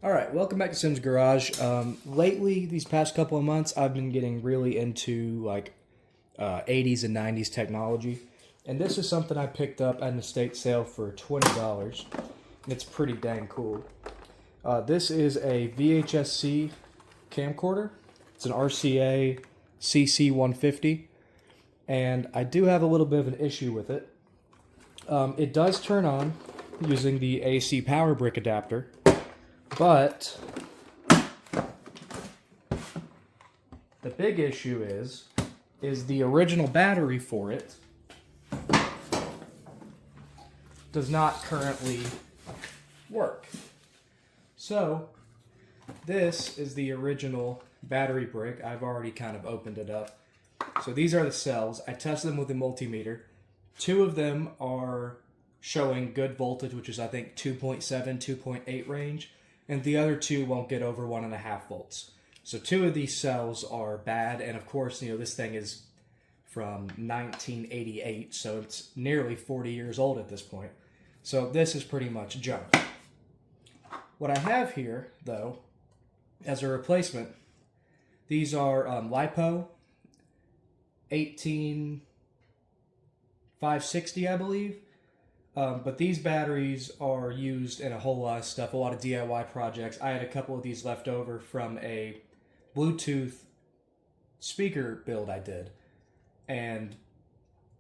All right, welcome back to Sim's Garage. Lately, these past couple of months, I've been getting really into 80s and 90s technology, and this is something I picked up at an estate sale for $20. It's pretty dang cool. This is a VHSC camcorder. It's an RCA CC150, and I do have a little bit of an issue with it. It does turn on using the AC power brick adapter, but the big issue is the original battery for it does not currently work. So this is the original battery brick. I've already kind of opened it up. So these are the cells. I tested them with a multimeter. Two of them are showing good voltage, which is I think 2.7, 2.8 range, and the other two won't get over 1.5 volts. So two of these cells are bad, and of course, this thing is from 1988, so it's nearly 40 years old at this point. So this is pretty much junk. What I have here, though, as a replacement, these are LiPo 18560, I believe. But these batteries are used in a whole lot of stuff, a lot of DIY projects. I had a couple of these left over from a Bluetooth speaker build I did, and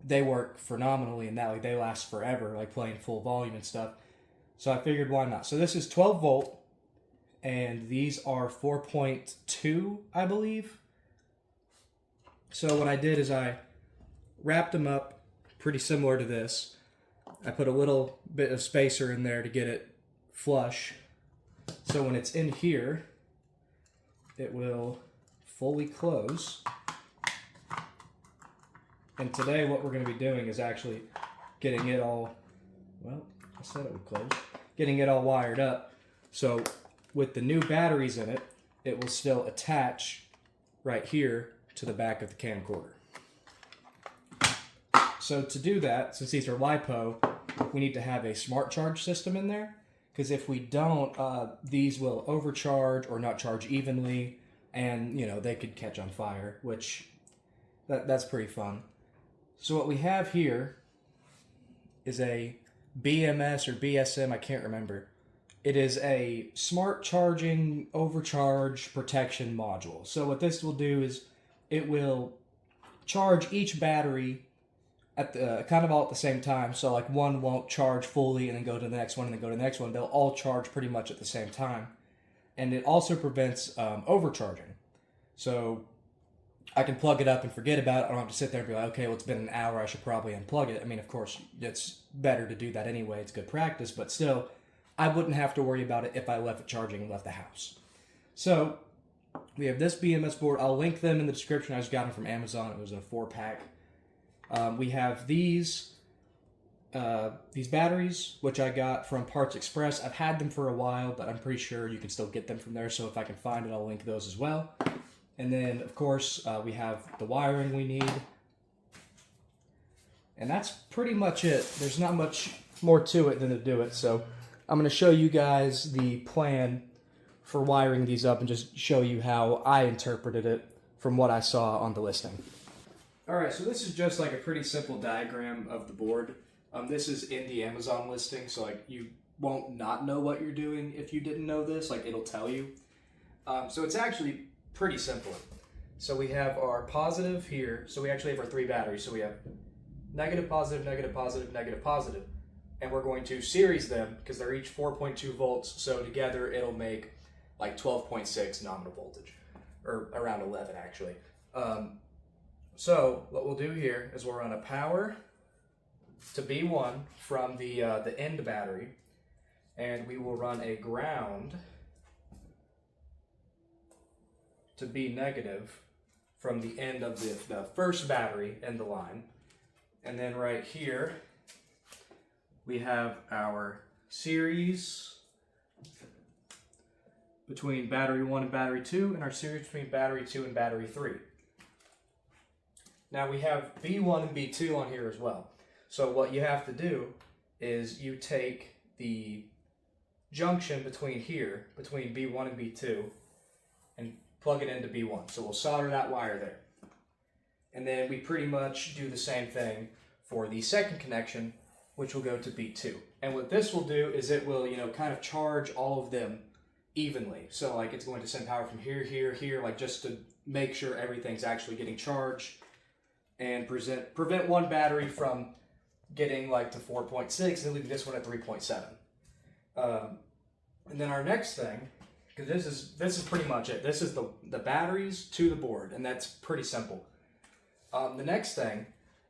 they work phenomenally in that. Like, they last forever, like playing full volume and stuff. So I figured, why not? So this is 12 volt, and these are 4.2, I believe. So what I did is I wrapped them up pretty similar to this. I put a little bit of spacer in there to get it flush. So when it's in here, it will fully close. And today what we're going to be doing is actually getting it all, well, I said it would close, getting it all wired up. So with the new batteries in it, it will still attach right here to the back of the camcorder. So to do that, since these are LiPo, we need to have a smart charge system in there, because if we don't, these will overcharge or not charge evenly, and they could catch on fire, which that's pretty fun. So what we have here is a BMS or BSM, I can't remember. It is a smart charging overcharge protection module. So what this will do is it will charge each battery at the kind of all at the same time. So like one won't charge fully and then go to the next one and then go to the next one. They'll all charge pretty much at the same time. And it also prevents overcharging. So I can plug it up and forget about it. I don't have to sit there and be like, okay, well, it's been an hour, I should probably unplug it. I mean, of course, it's better to do that anyway. It's good practice, but still, I wouldn't have to worry about it if I left it charging and left the house. So we have this BMS board. I'll link them in the description. I just got them from Amazon. It was a 4-pack. We have these batteries, which I got from Parts Express. I've had them for a while, but I'm pretty sure you can still get them from there. So if I can find it, I'll link those as well. And then, of course, we have the wiring we need. And that's pretty much it. There's not much more to it than to do it. So I'm going to show you guys the plan for wiring these up and just show you how I interpreted it from what I saw on the listing. Alright, so this is just like a pretty simple diagram of the board. This is in the Amazon listing, so like you won't not know what you're doing if you didn't know this, like it'll tell you. So it's actually pretty simple. So we have our positive here, so we actually have our 3 batteries. So we have negative, positive, negative, positive, negative, positive. And we're going to series them because they're each 4.2 volts, so together it'll make like 12.6 nominal voltage, or around 11 actually. So what we'll do here is we'll run a power to B1 from the end battery, and we will run a ground to B negative from the end of the first battery in the line. And then right here we have our series between battery 1 and battery 2, and our series between battery 2 and battery 3. Now we have B1 and B2 on here as well. So what you have to do is you take the junction between here, between B1 and B2, and plug it into B1. So we'll solder that wire there. And then we pretty much do the same thing for the second connection, which will go to B2. And what this will do is it will, kind of charge all of them evenly. So like it's going to send power from here, here, here, like just to make sure everything's actually getting charged and prevent one battery from getting like to 4.6 and leaving this one at 3.7. And then our next thing, because this is pretty much it. This is the batteries to the board, and that's pretty simple. The next thing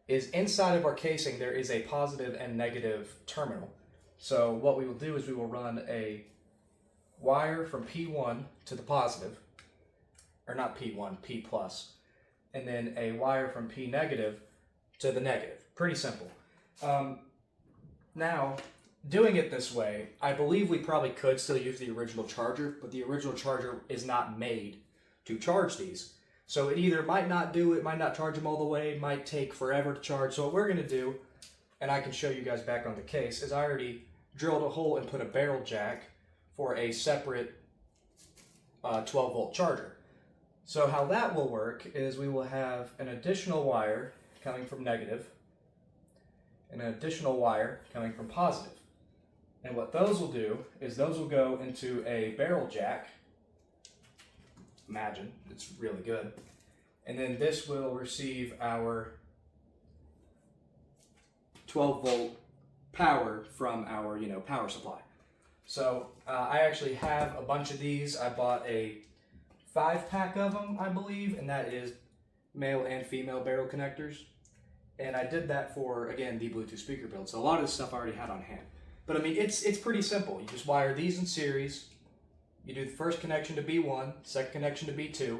is inside of our casing there is a positive and negative terminal. So what we will do is we will run a wire from P1 to the positive, or not P1, P plus, and then a wire from P negative to the negative. Pretty simple. Now, doing it this way, I believe we probably could still use the original charger, but the original charger is not made to charge these. So it either might not do it, might not charge them all the way, might take forever to charge. So what we're going to do, and I can show you guys back on the case, is I already drilled a hole and put a barrel jack for a separate 12-volt charger. So how that will work is we will have an additional wire coming from negative and an additional wire coming from positive. And what those will do is those will go into a barrel jack. Imagine, it's really good. And then this will receive our 12-volt power from our, power supply. So I actually have a bunch of these. I bought a 5-pack of them, I believe, and that is male and female barrel connectors. And I did that for, again, the Bluetooth speaker build. So a lot of this stuff I already had on hand. But I mean, it's pretty simple. You just wire these in series. You do the first connection to B1, second connection to B2,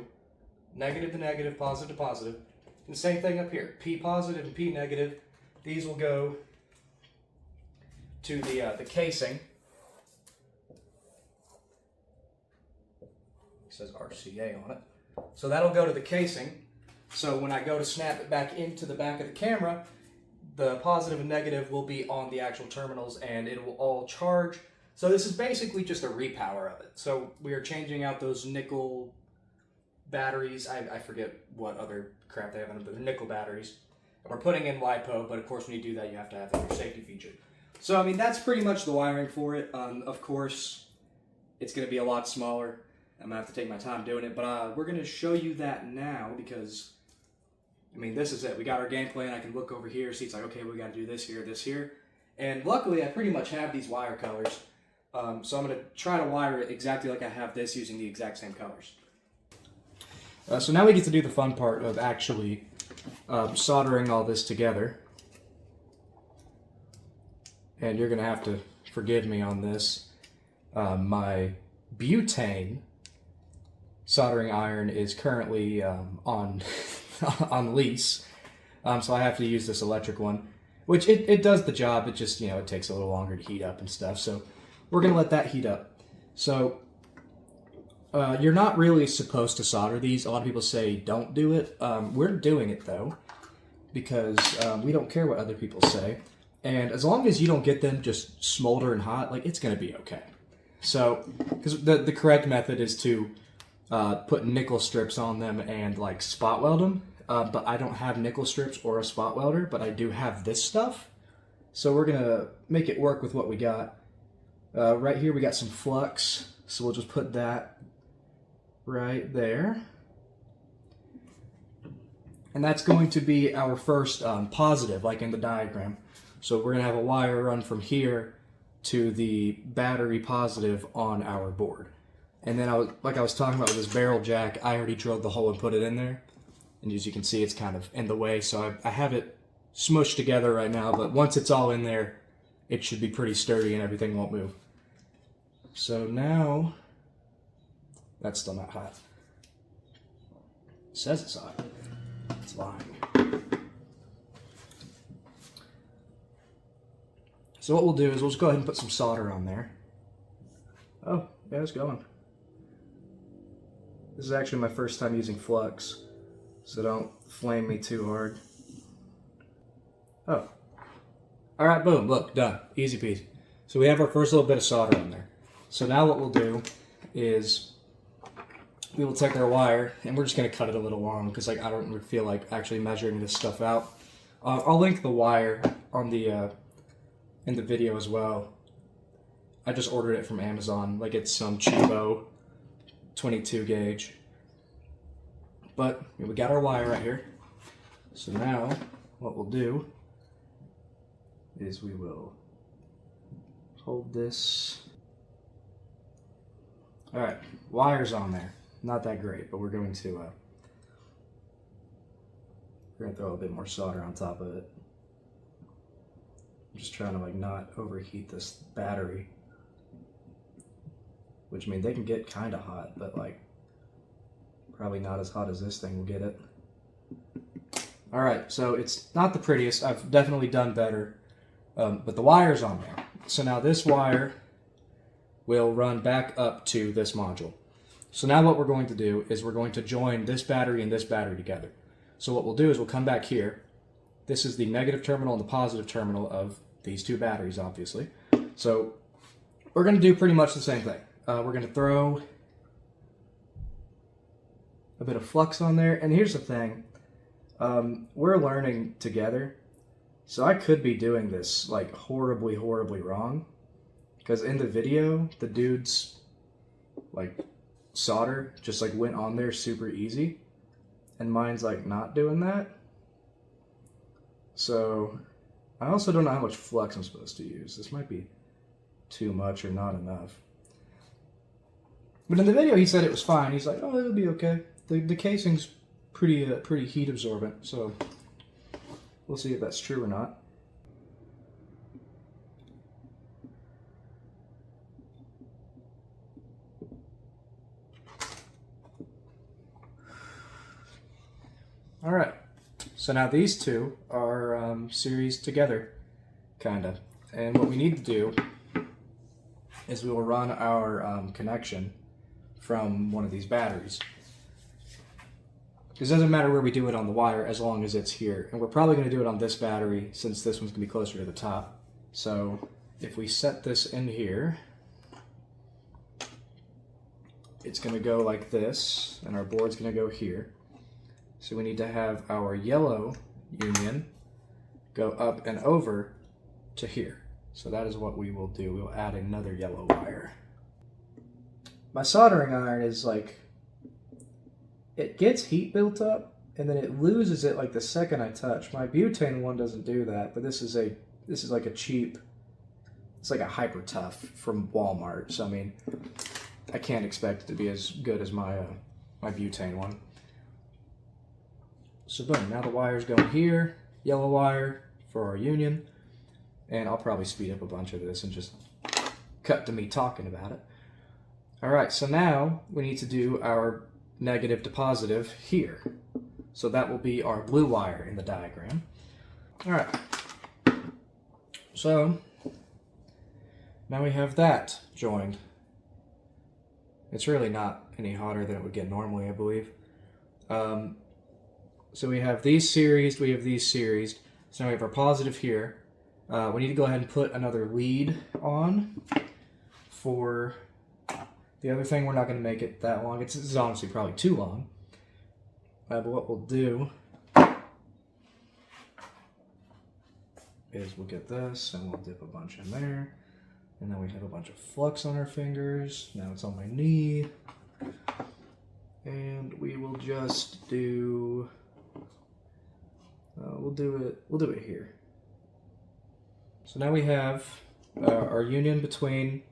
negative to negative, positive to positive. And the same thing up here, P positive and P negative. These will go to the casing. It says RCA on it. So that'll go to the casing. So when I go to snap it back into the back of the camera, the positive and negative will be on the actual terminals and it will all charge. So this is basically just a repower of it. So we are changing out those nickel batteries. I forget what other crap they have in them, but they're nickel batteries. And we're putting in LiPo, but of course when you do that, you have to have your safety feature. So I mean, that's pretty much the wiring for it. Of course, it's going to be a lot smaller. I'm going to have to take my time doing it, but we're going to show you that now because, I mean, this is it. We got our game plan. I can look over here, see it's like, okay, we got to do this here. And luckily, I pretty much have these wire colors. So I'm going to try to wire it exactly like I have this using the exact same colors. So now we get to do the fun part of actually soldering all this together. And you're going to have to forgive me on this. My butane soldering iron is currently on lease. So I have to use this electric one, which it does the job. It just, it takes a little longer to heat up and stuff. So we're going to let that heat up. So you're not really supposed to solder these. A lot of people say don't do it. We're doing it though, because we don't care what other people say. And as long as you don't get them just smolder and hot, like it's going to be okay. So, because the correct method is to put nickel strips on them and like spot weld them. But I don't have nickel strips or a spot welder, but I do have this stuff. So we're going to make it work with what we got. Right here we got some flux, so we'll just put that right there. And that's going to be our first positive, like in the diagram. So we're going to have a wire run from here to the battery positive on our board. And then like I was talking about with this barrel jack, I already drilled the hole and put it in there. And as you can see, it's kind of in the way, so I have it smushed together right now, but once it's all in there, it should be pretty sturdy and everything won't move. So now, that's still not hot. It says it's hot. It's lying. So what we'll do is we'll just go ahead and put some solder on there. Oh, yeah, it's going. This is actually my first time using flux, so don't flame me too hard. Oh. Alright, boom, look, done. Easy peasy. So we have our first little bit of solder on there. So now what we'll do is we will take our wire, and we're just going to cut it a little long because like I don't feel like actually measuring this stuff out. I'll link the wire on the in the video as well. I just ordered it from Amazon, like it's some cheapo 22 gauge. But we got our wire right here. So now what we'll do is we will hold this. All right, wire's on there. Not that great, but we're going to throw a bit more solder on top of it. I'm just trying to like not overheat this battery, which I mean they can get kind of hot, but like probably not as hot as this thing will get it. All right, so it's not the prettiest. I've definitely done better, but the wire's on there. So now this wire will run back up to this module. So now what we're going to do is we're going to join this battery and this battery together. So what we'll do is we'll come back here. This is the negative terminal and the positive terminal of these two batteries, obviously. So we're going to do pretty much the same thing. We're going to throw a bit of flux on there. And here's the thing. We're learning together. So I could be doing this like horribly, horribly wrong. Because in the video, the dude's like solder just like went on there super easy. And mine's like not doing that. So I also don't know how much flux I'm supposed to use. This might be too much or not enough. But in the video he said it was fine. He's like, oh, it'll be okay. The casing's pretty heat absorbent, so we'll see if that's true or not. All right, so now these two are series together, kinda. And what we need to do is we will run our connection from one of these batteries. Because it doesn't matter where we do it on the wire as long as it's here. And we're probably going to do it on this battery since this one's going to be closer to the top. So if we set this in here, it's going to go like this, and our board's going to go here. So we need to have our yellow union go up and over to here. So that is what we will do. We'll add another yellow wire. My soldering iron is like, it gets heat built up and then it loses it like the second I touch. My butane one doesn't do that, but this is like a cheap, it's like a hyper tough from Walmart. So I mean, I can't expect it to be as good as my my butane one. So boom, now the wire's going here, yellow wire for our union, and I'll probably speed up a bunch of this and just cut to me talking about it. All right, so now we need to do our negative to positive here. So that will be our blue wire in the diagram. All right, so now we have that joined. It's really not any hotter than it would get normally, I believe. So we have these series, we have these series. So now we have our positive here. We need to go ahead and put another lead on for the other thing. We're not going to make it that long. It's honestly probably too long. But what we'll do is we'll get this and we'll dip a bunch in there. And then we have a bunch of flux on our fingers. Now it's on my knee. And we will just do... we'll do it here. So now we have our union between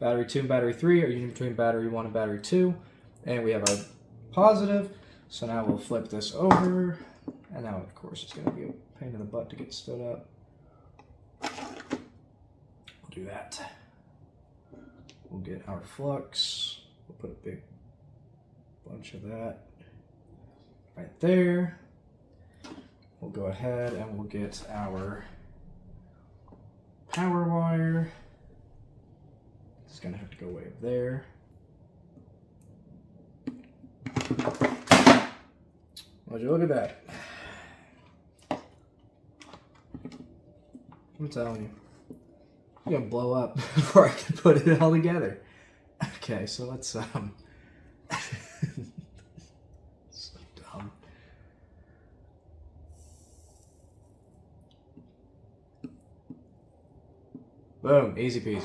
battery 2 and battery 3, our union between battery 1 and battery 2, and we have our positive. So now we'll flip this over, and now of course it's going to be a pain in the butt to get stood up. We'll do that. We'll get our flux. We'll put a big bunch of that right there. We'll go ahead and we'll get our power wire. It's gonna have to go way up there. Would you look at that? I'm telling you. gonna blow up before I can put it all together. Okay, so let's so dumb. Boom, easy peasy.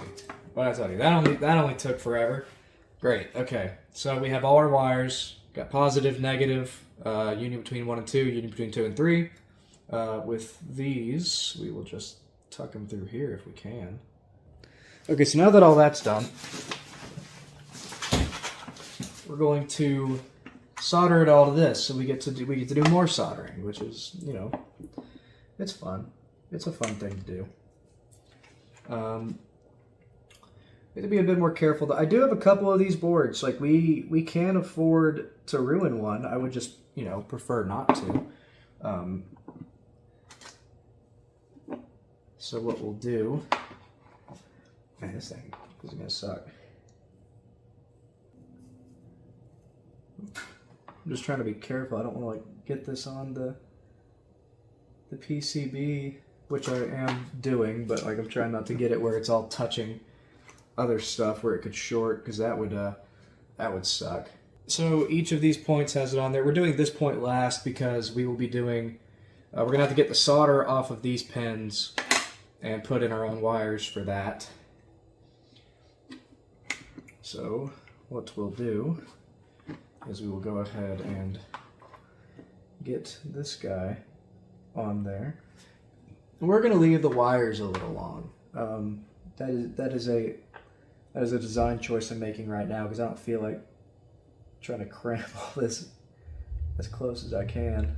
What did I tell you? That only took forever. Great. Okay, so we have all our wires. Got positive, negative, union between 1 and 2, union between 2 and 3. With these, we will just tuck them through here if we can. Okay, so now that all that's done, we're going to solder it all to this, so we get to do more soldering, which is, you know, it's fun. It's a fun thing to do. We have to be a bit more careful. I do have a couple of these boards. Like we can afford to ruin one. I would just, you know, prefer not to. So what we'll do, man, this thing is gonna suck. I'm just trying to be careful. I don't want to like get this on the PCB, which I am doing, but like I'm trying not to get it where it's all touching other stuff where it could short, because that would suck. So each of these points has it on there. We're doing this point last because we will be doing, we're gonna have to get the solder off of these pins and put in our own wires for that. So what we'll do is we will go ahead and get this guy on there. We're gonna leave the wires a little long. That is a design choice I'm making right now because I don't feel like trying to cram all this as close as I can.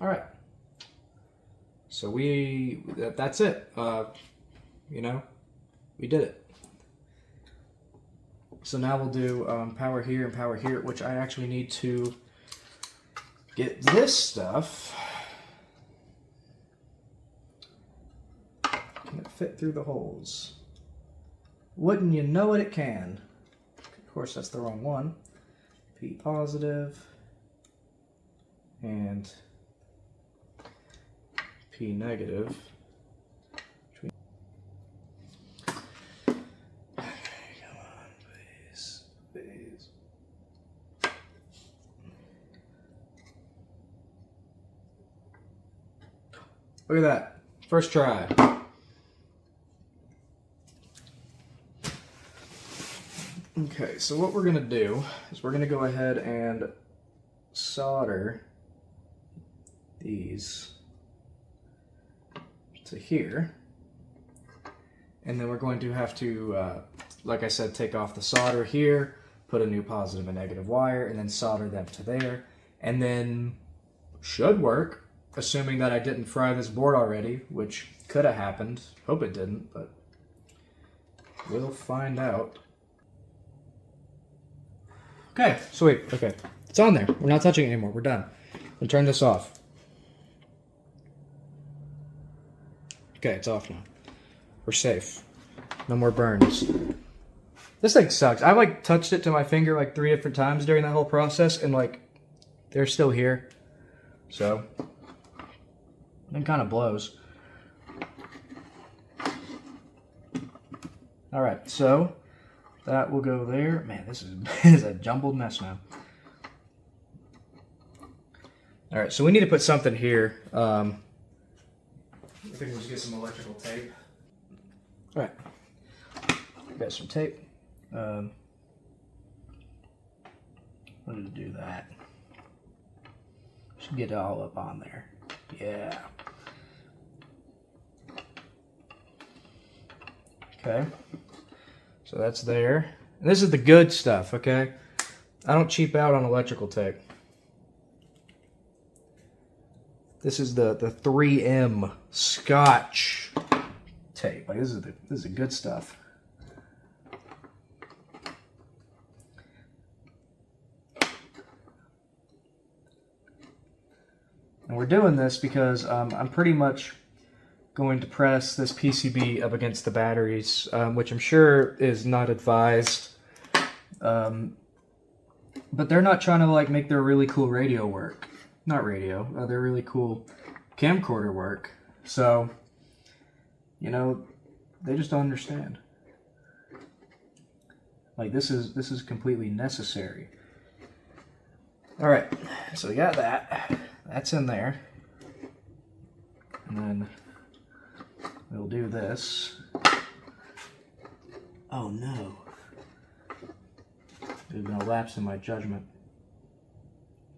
All right, so that's it. You know, we did it. So now we'll do power here and power here, which I actually need to get this stuff. Can it fit through the holes? Wouldn't you know it, it can. Of course, that's the wrong one. P positive and P negative. Come on, please. Look at that. First try. Okay, so what we're gonna do is we're gonna go ahead and solder these to here, and then we're going to have to, like I said, take off the solder here, put a new positive and negative wire, and then solder them to there, and then should work, assuming that I didn't fry this board already, which could have happened. Hope it didn't, but we'll find out. Okay, sweet. Okay, it's on there. We're not touching it anymore. We're done. We'll turn this off. Okay, it's off now. We're safe. No more burns. This thing sucks. I like touched it to my finger like 3 different times during that whole process, and like they're still here. So it kind of blows. All right, so that will go there. Man, this is a jumbled mess now. All right, so we need to put something here. I think we'll just get some electrical tape. All right, got some tape. Wanted to do that. Should get it all up on there. Yeah. Okay. So that's there. And this is the good stuff, okay? I don't cheap out on electrical tape. This is the 3M Scotch tape. Like, this is the good stuff. And we're doing this because I'm pretty much going to press this PCB up against the batteries, which I'm sure is not advised. But they're not trying to like make their really cool radio work. Not radio, their really cool camcorder work. So, you know, they just don't understand. Like, this is completely necessary. All right, so we got that. That's in there. And then we'll do this. Oh no. There's been a lapse in my judgment.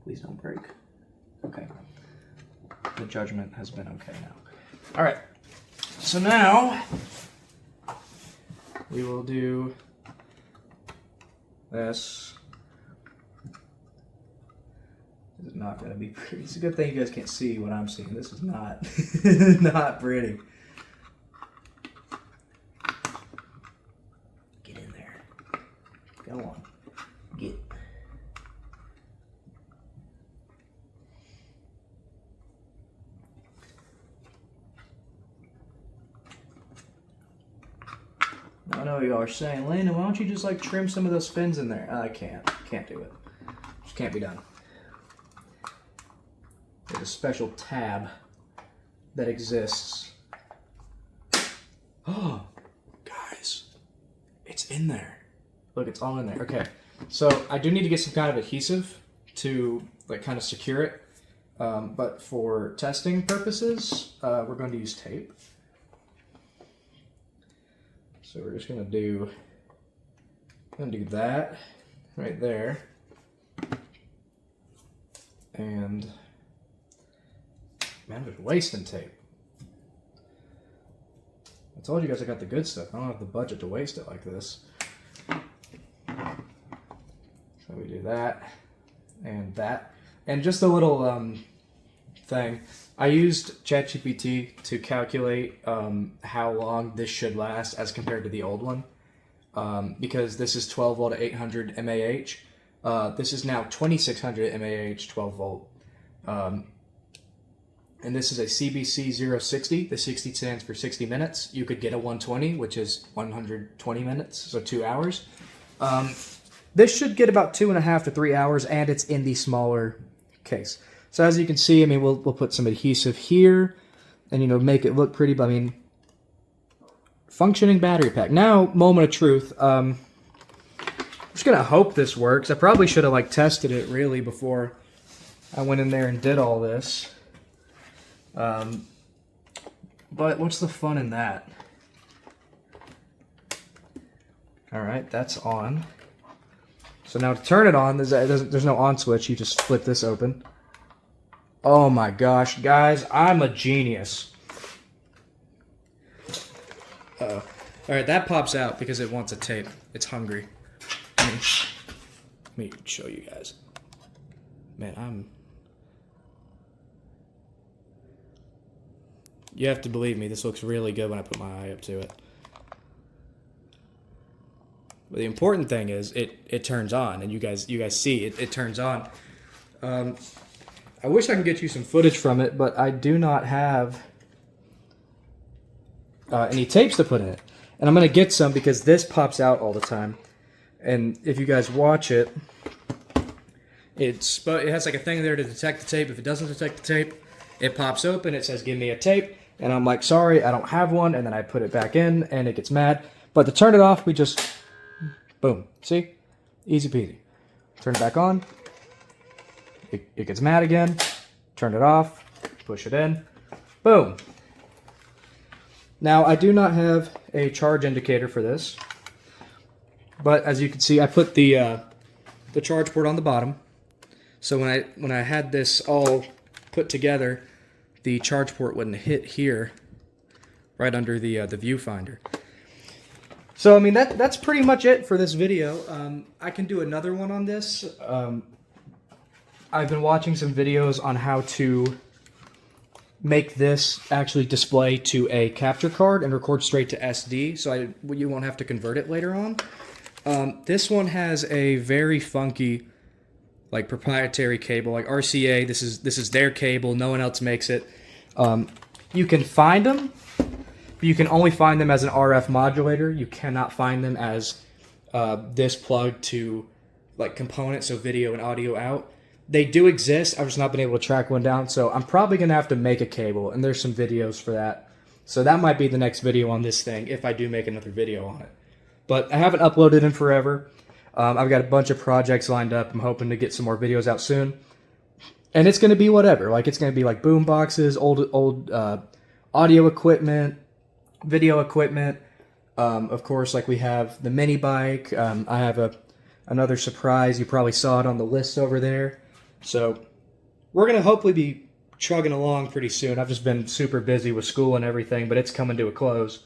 Please don't break. Okay. The judgment has been okay now. Alright. So now we will do this. This is not going to be pretty. It's a good thing you guys can't see what I'm seeing. This is not not pretty. Get in there. Go on. Get. I know y'all are saying, Landon, why don't you just like trim some of those fins in there? I can't. Can't do it. Just can't be done. There's a special tab that exists. Oh, guys, it's in there. Look, it's all in there. Okay, so I do need to get some kind of adhesive to like kind of secure it. But for testing purposes, we're going to use tape. So we're just gonna do that right there, and man, I'm just wasting tape. I told you guys I got the good stuff. I don't have the budget to waste it like this. So we do that, and just a little thing. I used ChatGPT to calculate how long this should last as compared to the old one, because this is 12 volt to 800 mAh. This is now 2600 mAh 12 volt, and this is a CBC 060. The 60 stands for 60 minutes. You could get a 120, which is 120 minutes, so 2 hours. This should get about 2.5 to 3 hours, and it's in the smaller case. So as you can see, I mean, we'll put some adhesive here and, you know, make it look pretty, but I mean, functioning battery pack. Now, moment of truth. I'm just going to hope this works. I probably should have, like, tested it, really, before I went in there and did all this. But what's the fun in that? All right, that's on. So now to turn it on, there's no on switch. You just flip this open. Oh my gosh, guys, I'm a genius. Uh-oh. Alright, that pops out because it wants a tape. It's hungry. Let me show you guys. Man, you have to believe me, this looks really good when I put my eye up to it. But the important thing is it turns on, and you guys see it turns on. I wish I could get you some footage from it, but I do not have any tapes to put in it. And I'm going to get some because this pops out all the time. And if you guys watch it, it has like a thing there to detect the tape. If it doesn't detect the tape, it pops open. It says, give me a tape. And I'm like, sorry, I don't have one. And then I put it back in, and it gets mad. But to turn it off, we just, boom. See? Easy peasy. Turn it back on. It gets mad again, turn it off, push it in, boom. Now, I do not have a charge indicator for this, but as you can see, I put the charge port on the bottom. So when I had this all put together, the charge port wouldn't hit here, right under the viewfinder. So, I mean, that's pretty much it for this video. I can do another one on this. I've been watching some videos on how to make this actually display to a capture card and record straight to SD, so you won't have to convert it later on. This one has a very funky, like, proprietary cable, like RCA. This is their cable. No one else makes it. You can find them, but you can only find them as an RF modulator. You cannot find them as this plug to, like, components, so video and audio out. They do exist. I've just not been able to track one down, so I'm probably going to have to make a cable, and there's some videos for that. So that might be the next video on this thing, if I do make another video on it. But I haven't uploaded in forever. I've got a bunch of projects lined up. I'm hoping to get some more videos out soon. And it's going to be whatever. Like, it's going to be like boom boxes, old audio equipment, video equipment. Of course, like, we have the mini bike. I have another surprise. You probably saw it on the list over there. So we're going to hopefully be chugging along pretty soon. I've just been super busy with school and everything, but it's coming to a close.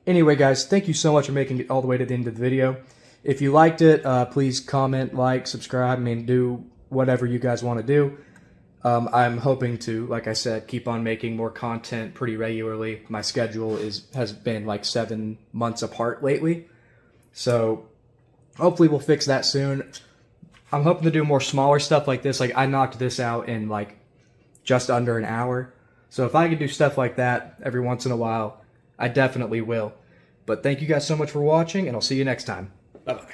Anyway, guys, thank you so much for making it all the way to the end of the video. If you liked it, please comment, like, subscribe. I mean, do whatever you guys want to do. I'm hoping to, like I said, keep on making more content pretty regularly. My schedule has been like 7 months apart lately. So hopefully we'll fix that soon. I'm hoping to do more smaller stuff like this. Like, I knocked this out in like just under an hour. So if I could do stuff like that every once in a while, I definitely will. But thank you guys so much for watching, and I'll see you next time. Bye-bye.